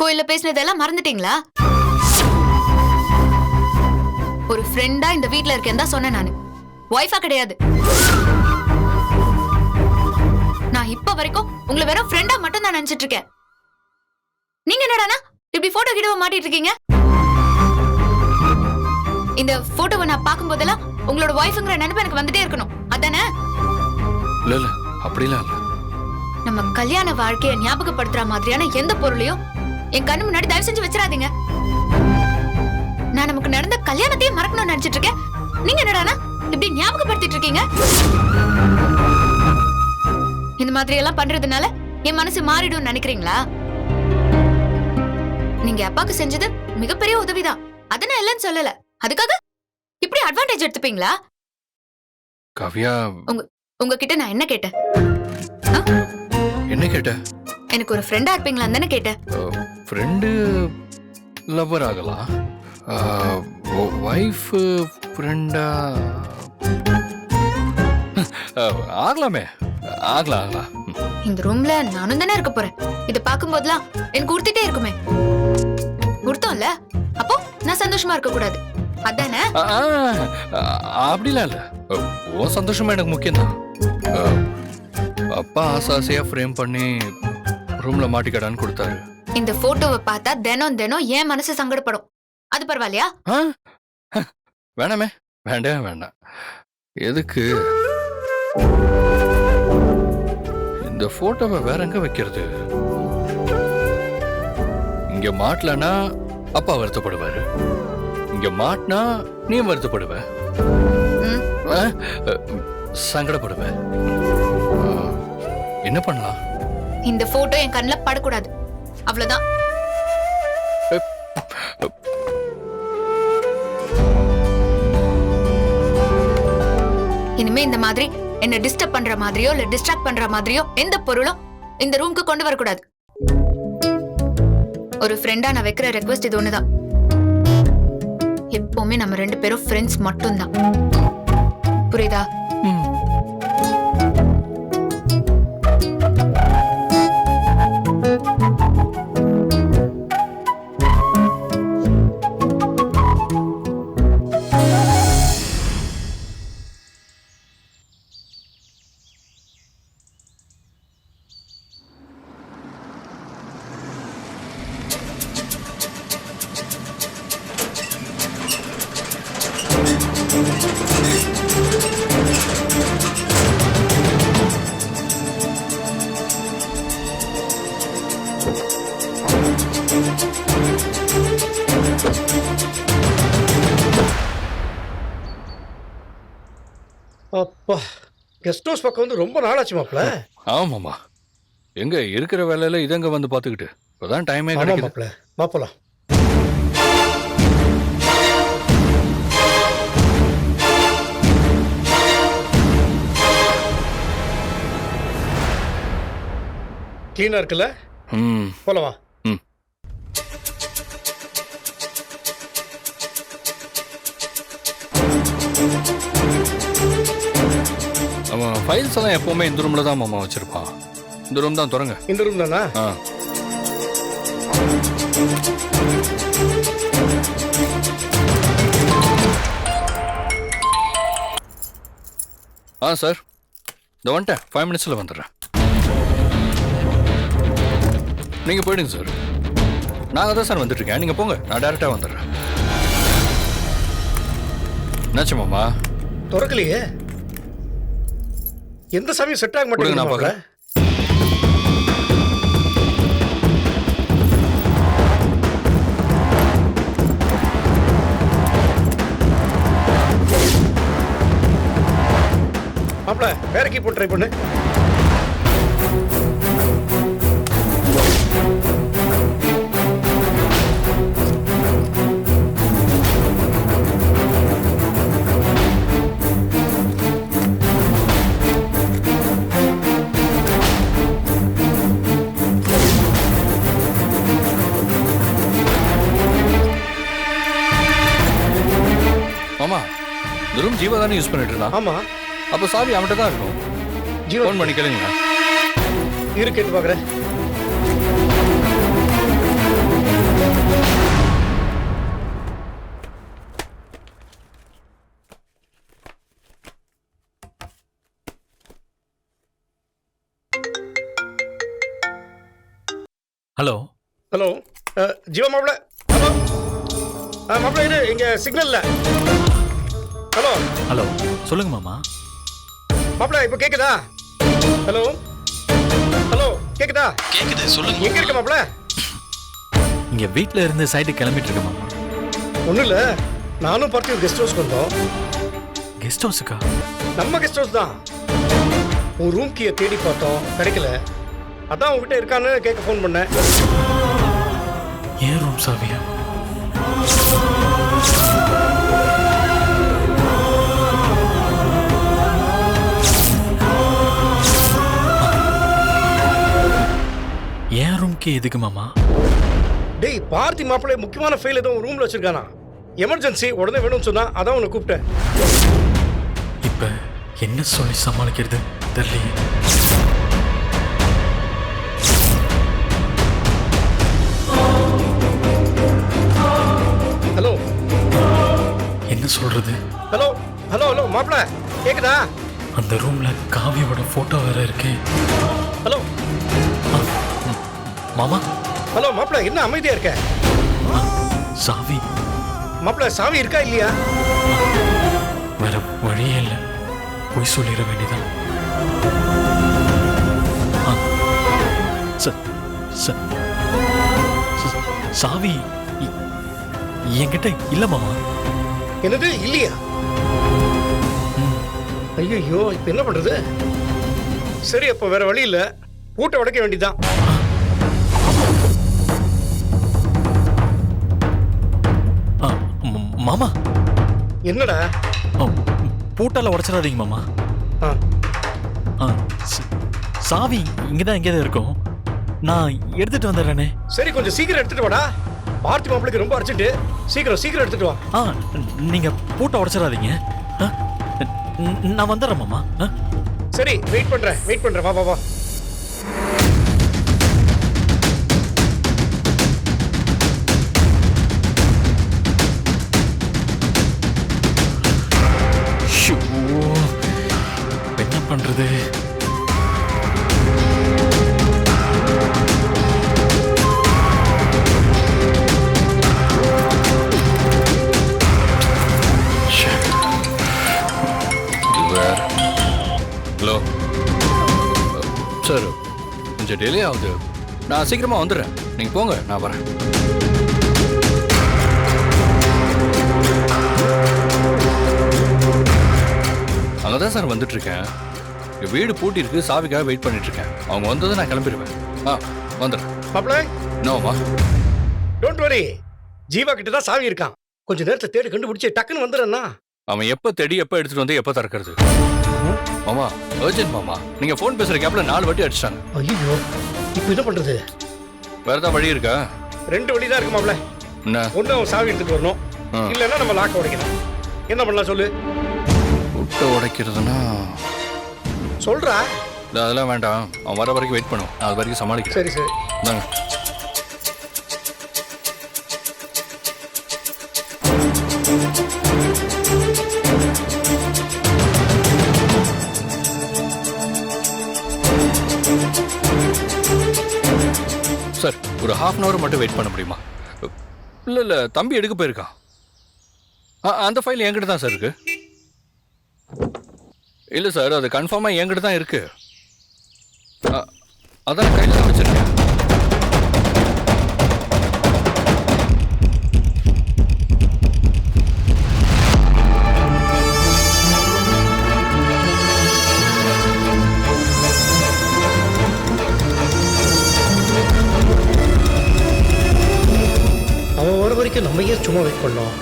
கோயில்ல பேசினதெல்லாம் மறந்துட்டீங்களா? ஒரு ஃப்ரெண்டா இந்த வீட்ல இருக்கேன் தான் சொன்னேன் நானு. வைஃபா கிடையாது. நான் இப்ப வரைக்கும் உங்களை வெறும் ஃப்ரெண்டா மட்டும் தான் நினைச்சிட்டு இருக்கேன். நீங்க என்னடானா இப்படி போட்டோ கிடவ மாட்டிட்டு இருக்கீங்க? இந்த போட்டோவை நான் பார்க்கும் போதெல்லாம் உங்களோட வைஃப்ங்கற நினைப்பு எனக்கு வந்துட்டே இருக்கணும். அதானே? இல்ல இல்ல அப்படிலாம் இல்ல. நம்ம கல்யாண வாழ்க்கையை ஞாபகப்படுத்துற மாதிரியான எந்த பொருளையும் என் கண்ணு முன்னாடி தயவு செஞ்சு வச்சிடாதீங்க. நான் நமக்கு நடந்த கல்யாணத்தையே மறக்கணும்னு நினைச்சிட்டு இருக்கேன். நீங்க என்னடானா இப்படி ஞாபகப்படுத்திட்டு இருக்கீங்க? இந்த மாதிரி எல்லாம் பண்றதுனால என் மனசு மாறிடும் நினைக்கிறீங்களா? நீங்க அப்பாக்கு செஞ்சது மிகப்பெரிய உதவிதான். அத நான் இல்லைன்னு சொல்லல. அதுக்காக இப்படி அட்வான்டேஜ் எடுத்துப்பீங்களா? காவியா, உங்ககிட்ட நான் என்ன கேட்டேன்? என்ன கேட்ட? எனக்கு ஒரு ஃப்ரெண்டா இருப்பீங்களான்னு தானே கேட்டேன். ஃப்ரெண்டு லவ்வர் ஆகலாம். வைஃப் ஃப்ரெண்டா ஆகலாமே. ஆகலாம் ஆகலாம். இந்த ரூம்ல நானும் தானே இருக்க போறேன். இத பாக்கும் போதெல்லாம் எனக்கு உறுத்திட்டே இருக்குமே. உறுத்தம்ல? அப்போ நான் சந்தோஷமா இருக்க கூடாது அதானே? அப்படிலாம் இல்ல. ஓ சந்தோஷமா எனக்கு முக்கியம்தான். அப்பா ஆசாசியா ஃப்ரேம் பண்ணி ரூம்ல மாட்டிக்கடான்னு கொடுத்தாரு. இந்த போட்டோவை பார்த்தா தினம் தினம் ஏன் மனசு சங்கடப்படும். அது பரவாயில்லையா? வேணாமே. வேண்டாம் வேண்டாம். எதுக்கு இந்த போட்டோவை வேற எங்க வைக்கிறது? இங்க மாட்டலனா அப்பா வருத்தப்படுவாரு. இங்க மாட்டினா நீ வருத்தப்படுவ, சங்கடப்படுவ. என்ன பண்ணலாம்? இந்த போட்டோ என் கண்ணுல படக்கூடாது, அவ்வளவுதான். இனிமே இந்த மாதிரி என்ன டிஸ்டர்ப் பண்ற மாதிரியோ இல்ல டிஸ்ட்ராக்ட் பண்ற மாதிரியோ எந்த பொருளும் இந்த ரூம்க்கு கொண்டு வரக்கூடாது. ஒரு ஃப்ரெண்டா நான் வைக்கிற ரெக்வெஸ்ட் இது ஒண்ணுதான். எப்பவுமே நம்ம 2 பேரும் ஃப்ரெண்ட்ஸ் மட்டும்தான். புரியுதா? அப்பா, கெஸ்ட் ஹவுஸ் பக்கம் வந்து ரொம்ப நாளாச்சு மாப்ள. ஆமாம்மா. எங்க இருக்கிற வேலையில இதங்க வந்து பாத்துக்கிட்டு இப்பதான் டைமே கிடைக்குது. மாப்ள மாப்பலாம். கிளீனா இருக்குல்ல? போலவா? அவன் ஃபைல்ஸ் எல்லாம் எப்பவுமே இந்த ரூம்ல தான் மாமா வச்சிருப்பான். இந்த ரூம் தான் தொடங்க. இந்த ரூம் தானா? சார், இந்த வந்துட்டேன். 5 மினிட்ஸ்ல வந்துடுறேன். நீங்க போயிடுங்க சார். நாங்க தான் சார் வந்துட்டு இருக்கேன். நீங்க போங்க, நான் டைரக்டா வந்துடுறேன். என்னாச்சு மாமா? திறக்கலையே. எந்த சமயம் செட் ஆக மாட்டேங்குது நான் மாப்ள. மாப்ள வேற கீ போட்டு ட்ரை பண்ணு. மாமா, இந்த ரூம் ஜீவா தானே யூஸ் பண்ணிட்டு இருந்தான். ஆமா. அப்போ சாவி அவன்கிட்ட தான் இருக்கும். ஜீவா ஃபோன் பண்ணி கேளுங்க. இரு, கேட்டு பார்க்குறேன். ஹலோ ஹலோ ஜீவா மாப்பிள. ஹலோ மாப்பிள, இது இங்கே சிக்னல் இல்லை. ஹலோ ஹலோ சொல்லுங்க மாமா. மாப்பிள, இப்போ கேட்குதா? ஹலோ ஹலோ கேட்குதா? கேக்குது சொல்லுங்க. எங்கே இருக்க மாப்பிள? இங்க வீட்ல இருந்து சைடு கிளம்பிட்டு இருக்க மாமா. ஒன்றும் இல்லை, நானும் பார்த்து கெஸ்ட் ஹவுஸ்க்கு வந்தோம். கெஸ்ட் ஹவுஸுக்கா? நம்ம கெஸ்ட் ஹவுஸ் தான். உன் ரூம் கீயை தேடி பார்த்தோம், கிடைக்கல. அதான் உங்ககிட்ட இருக்கான்னு கேட்க ஃபோன் பண்ணேன். ஏன் ரூம் சாவியா? ஏன் ரூம்க்கு எதுக்கு மாமா? டேய், பார்த்தி மாப்பிள்ளை முக்கியமான ஃபைல் ஏதோ ரூம்ல வச்சிருக்கானா. எமர்ஜென்சி, உடனே வேணும்னு சொன்னா அதான் உன்னை கூப்பிட்டேன். இப்ப என்ன சொல்லி சமாளிக்கிறது தெரியலையே. ஹலோ என்ன சொல்றது? ஹலோ ஹலோ ஹலோ மாப்பிள்ள, கேக்குதா? அந்த ரூம்ல காவியோட போட்டோ வேற இருக்கு. ஹலோ மாமா. ஹலோ மாப்பிள்ள, என்ன அமைதியா இருக்க? சாவி மாப்பிள்ள, சாவி இருக்கா இல்லையா? வேற வழியே இல்லை, போய் சொல்லிட வேண்டியதான். சாவி என்கிட்ட இல்ல மாமா. என்னது இல்லையா? ஐயோ, இப்ப என்ன பண்றது? சரி, அப்ப வேற வழி இல்ல, பூட்டை உடைக்க வேண்டியதான். மாமா. என்னடா? பூட்டால உடைச்சிடாதீங்க மாமா. சாவி இங்கதான் எங்கேதான் இருக்கும், நான் எடுத்துட்டு வந்துடுறேனே. சரி, கொஞ்சம் சீக்கிரம் எடுத்துட்டு வாடா. பார்த்தி மாப்பிளைக்கு ரொம்ப அடிச்சுட்டு, சீக்கிரம் சீக்கிரம் எடுத்துட்டு வா. நீங்க பூட்டை உடைச்சிடாதீங்க, நான் வந்துடுறேன் மாமா. சரி, வெயிட் பண்றேன், வா வா வா. என்ன பண்றது? ஹலோ சார், கொஞ்சம் டிலே ஆகுது. நான் சீக்கிரமா வந்துடுறேன், நீங்க போங்க, நான் வரேன். அங்கதான் சார் வந்துட்டு இருக்கேன். வீடு பூட்டி இருக்கு, சாவிக்காக வெயிட் பண்ணிட்டு இருக்கேன். அவங்க வந்ததும் நான் கிளம்பிடுவேன். வந்துடுறேன். மாப்பிள, நோமா, டோன்ட் வரி, ஜீவா கிட்ட தான் சாவி இருக்கான். கொஞ்ச நேரத்தை தேடி கண்டுபிடிச்சு டக்குன்னு வந்துடுறேன்னா. அவன் எப்ப தேடி எப்ப எடுத்துட்டு வந்து எப்ப திறக்கிறது? மாமா, அர்ஜென்ட் மாமா. நீங்க போன் பேசுற கேப்ல 4 வாட்டி அடிச்சிட்டாங்க. ஐயோ, இப்போ என்ன பண்றது? வேற ஏதாவது வழி இருக்கா? 2 வழி தான் இருக்கு மாப்பிள. என்ன? ஒண்ணு அவன் சாவி எடுத்துட்டு வரணும், இல்லைன்னா நம்ம லாக்க உடைக்கணும். என்ன பண்ணலாம் சொல்லு? விட்டு உடைக்கிறதுனா சொல்றா. அதெல்லாம் வேண்டாம், அவன் வர வரைக்கும் வெயிட் பண்ணும், நான் அது வரைக்கும் சமாளிக்கிறேன். சரி சரி. இந்தாங்க. சார், ஒரு 1/2 அன் ஹவர் மட்டும் வெயிட் பண்ண முடியுமா? இல்லை தம்பி எடுக்க போயிருக்கான். அந்த ஃபைல் என்கிட்ட தான் சார் இருக்கு. இல்லை சார், அது கன்ஃபார்மாக என்கிட்ட தான் இருக்கு. அதான் கையில் தான் வச்சிருக்கேன். அவன் வர வரைக்கும் நம்ம ஏன் சும்மா வெயிட் பண்ணோம்?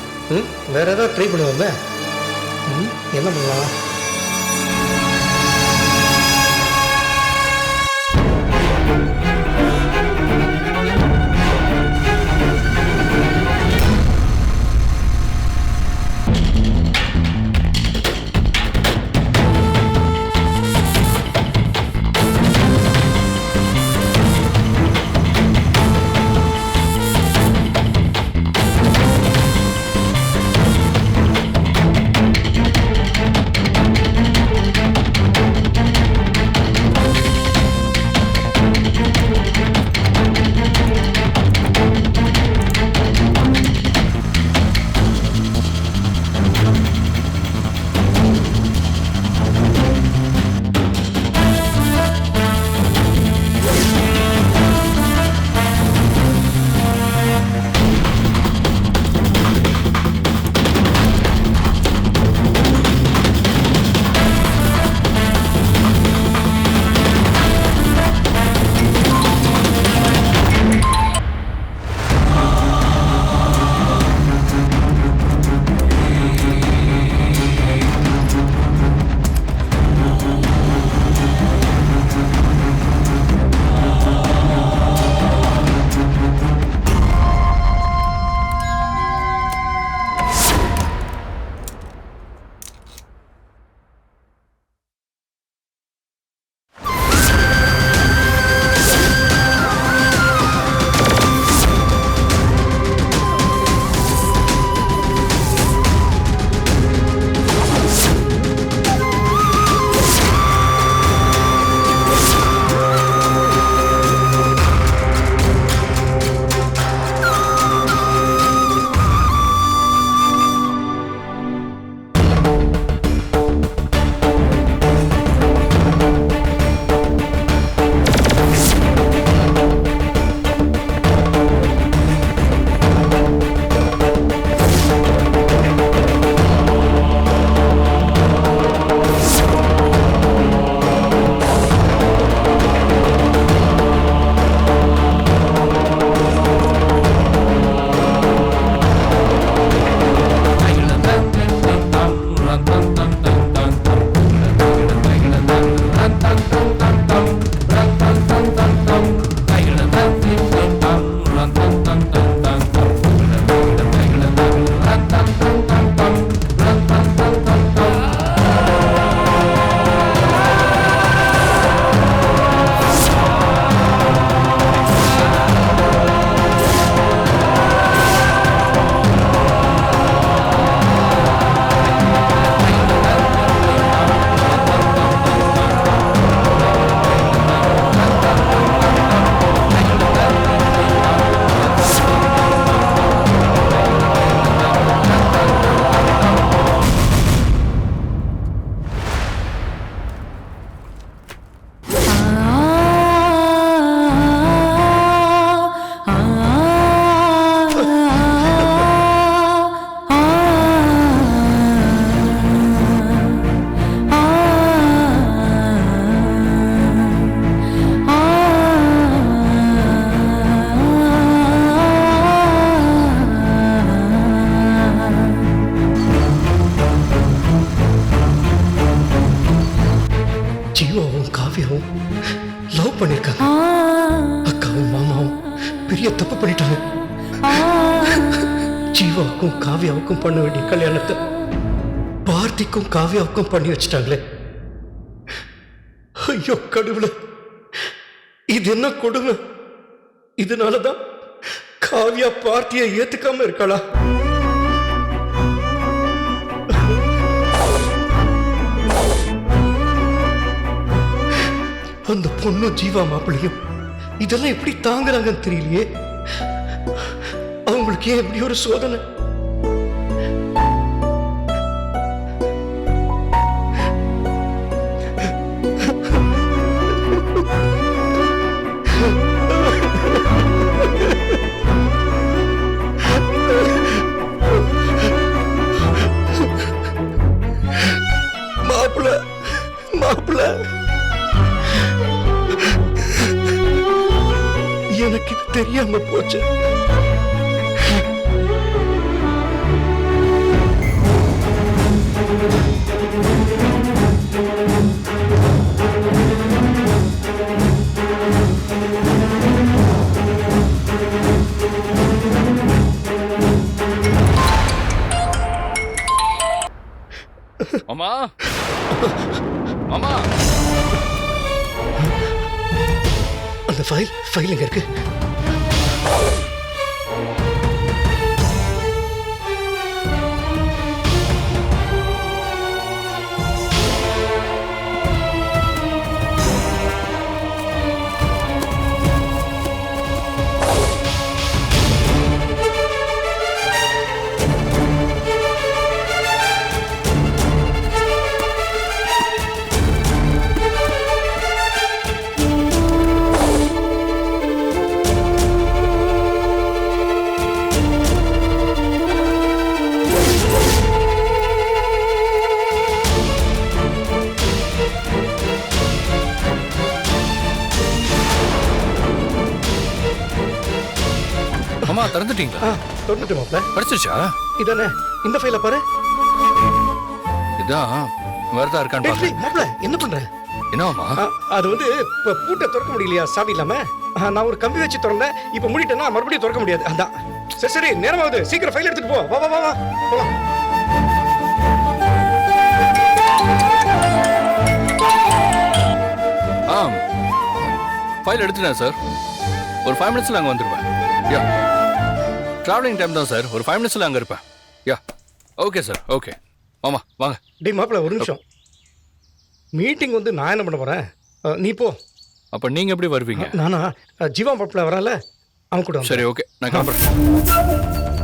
வேற ஏதாவது ட்ரை பண்ணுவோமே. என்ன பண்ணலாம்? பெரிய தப்பு பண்ணிட்டாங்க. ஜீவாவுக்கும் காவியாவுக்கும் பண்ண வேண்டிய கல்யாணத்தை பார்த்திக்கும் காவியாவுக்கும் பண்ணி வச்சிட்டாங்களே. ஐயோ கடவுளே, இது என்ன கொடுமை. இதனாலதான் காவியா பார்த்தியை ஏத்துக்காம இருக்காளா? அந்த பொண்ணு ஜீவா மாப்பிள்ளையும் இதெல்லாம் எப்படி தாங்குறாங்கன்னு தெரியலையே. அவங்களுக்கு ஏன் எப்படி ஒரு சோதனை? மாப்பிள்ள மாப்பிள்ள, எனக்கு இது தெரியாம போச்சு. மாமா மாமா, அந்த ஃபைல் எங்க இருக்கு? மாமா திறந்துட்டீங்களா? தொட்டுட்டு மாப்பிள்ள. படிச்சிருச்சா? இதானே, இந்த ஃபைல பாரு. இதான் வேறதா இருக்கான்னு பாருங்க. மாப்பிள்ள என்ன பண்ற? என்னவாமா? அது வந்து இப்ப பூட்டை திறக்க முடியலையா சாவி இல்லாம. நான் ஒரு கம்பி வச்சு திறந்தேன், இப்ப மூடிட்டேன்னா மறுபடியும் திறக்க முடியாது. அதான். சரி சரி, நேரமாகுது, சீக்கிரம் ஃபைல் எடுத்துட்டு போ. வா வா வா வா போலாம். ஃபைல் எடுத்துட்டேன் சார். ஒரு 5 மினிட்ஸ்ல அங்கே வந்துடுவேன். யா, ட்ராவலிங் டைம் தான் சார். ஒரு 5 மினிட்ஸ்ல அங்கே இருப்பேன். யா, ஓகே சார், ஓகே. மாமா வாங்க. டேய் மாப்பிள்ள, ஒரு நிமிஷம். மீட்டிங் வந்து நான் என்ன பண்ண போறேன்? நீ போ. அப்போ நீங்கள் எப்படி வருவீங்க? நானா? ஜீவா மாப்பிள்ள வரல, அவன் கூட. சரி, ஓகே, நான் கிளம்புறேன்.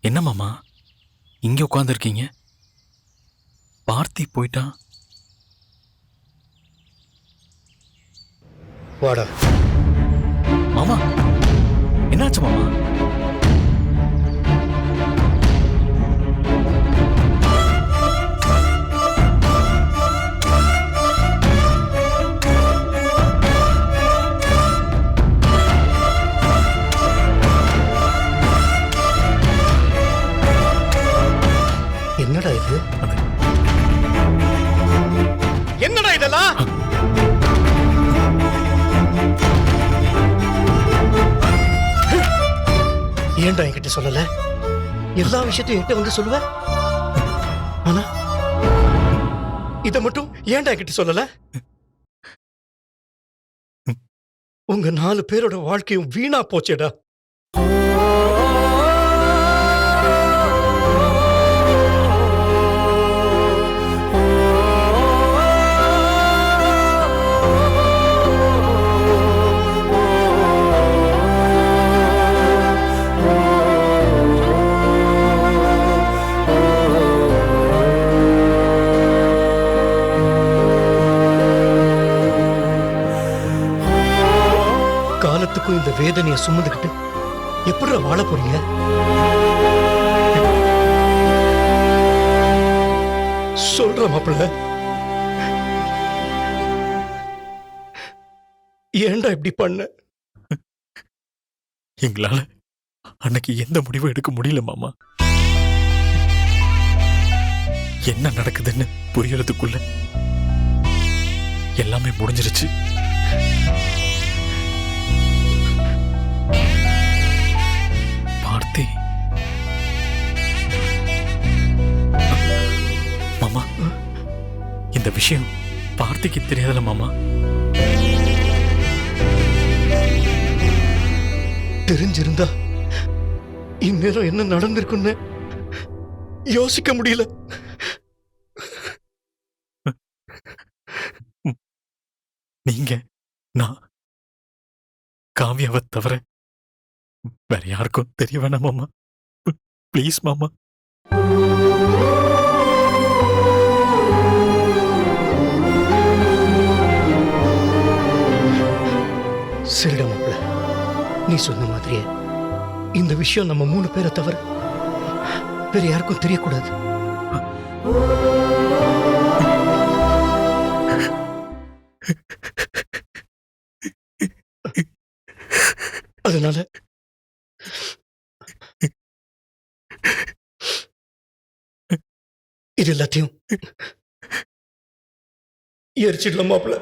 என்ன மாமா இங்கே உட்காந்துருக்கீங்க? பார்த்தி போயிட்டான். வாடா மாமா. என்னாச்சு மாமா? ஏன்டா என்கிட்ட சொல்லல? எல்லா விஷயத்தையும் என்கிட்ட வந்து சொல்லுவ. ஆனா இத மட்டும் ஏன்டா என்கிட்ட சொல்லல? உங்க 4 பேரோட வாழ்க்கையும் வீணா போச்சேடா. காலத்துக்கும் இந்த வேதனையை சுமந்துக்கிட்டு எப்படி வாழ போறீங்க? சொல்ற மாப்பிள்ள, ஏன்டா இப்படி பண்ண? எங்களால அன்னைக்கு எந்த முடிவும் எடுக்க முடியல மாமா. என்ன நடக்குதுன்னு புரியறதுக்குள்ள எல்லாமே முடிஞ்சிருச்சு. பார்த்தி, மாமா, இந்த விஷயம் பார்த்திக்கு தெரியாதுல மாமா. தெரிஞ்சிருந்தா இந்நேரம் என்ன நடந்திருக்குன்னு யோசிக்க முடியல. நீங்க, நான், காவியாவை தவிர வேற யாருக்கும் தெரிய வேணாம் மாமா. ப்ளீஸ் மாமா. சரிடா மாப்பிள்ள, நீ சொன்ன மாதிரியே இந்த விஷயம் நம்ம 3 பேரை தவிர வேற யாருக்கும் தெரியக்கூடாது. அதனால இது எல்லாத்தையும் எரிச்சிடலாம் மாப்பிள்ள.